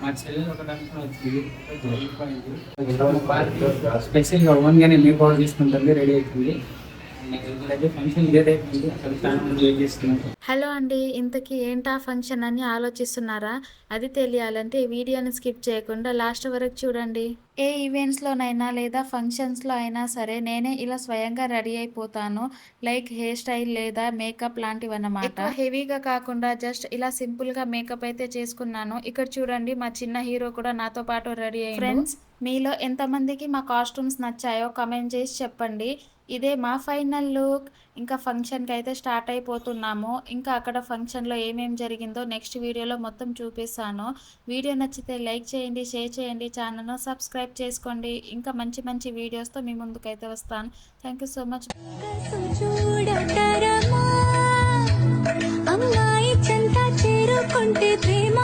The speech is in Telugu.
మా చెల్లెలు ఒక దాంట్లో వచ్చింది జరిగిపోయింది. స్పెషల్గా ఓన్గానే మేక్ ఓవర్ తీసుకుంటుంది, రెడీ అవుతుంది. ఫంక్షన్ లేట్ అయిపోయింది, అక్కడ చాలా మంది వెయిట్ చేస్తున్నారు. హలో అండి, ఇంతకీ ఏంటా ఫంక్షన్ అని ఆలోచిస్తున్నారా? అది తెలియాలంటే ఈ వీడియోని స్కిప్ చేయకుండా లాస్ట్ వరకు చూడండి. ఏ ఈవెంట్స్లోనైనా లేదా ఫంక్షన్స్లో అయినా సరే నేనే ఇలా స్వయంగా రెడీ అయిపోతాను. లైక్ హెయిర్ స్టైల్ లేదా మేకప్ లాంటివన్నమాట. ఎక్కువ హెవీగా కాకుండా జస్ట్ ఇలా సింపుల్గా మేకప్ అయితే చేసుకున్నాను. ఇక్కడ చూడండి, మా చిన్న హీరో కూడా నాతో పాటు రెడీ అయ్యిండు. ఫ్రెండ్స్, మీలో ఎంతమందికి మా కాస్ట్యూమ్స్ నచ్చాయో కమెంట్ చేసి చెప్పండి. ఇదే మా ఫైనల్ లుక్. ఇంకా ఫంక్షన్కి అయితే స్టార్ట్ అయిపోతున్నాము. ఇంకా అక్కడ ఫంక్షన్లో ఏమేమి జరిగిందో నెక్స్ట్ వీడియోలో మొత్తం చూపిస్తాను. వీడియో నచ్చితే లైక్ చేయండి, షేర్ చేయండి, ఛానల్ను సబ్స్క్రైబ్ చేసుకోండి. ఇంకా మంచి మంచి వీడియోస్తో మీ ముందుకైతే వస్తాను. Thank you so much. అమ్మాయి చెంత చేరుకుంటే ప్రేమ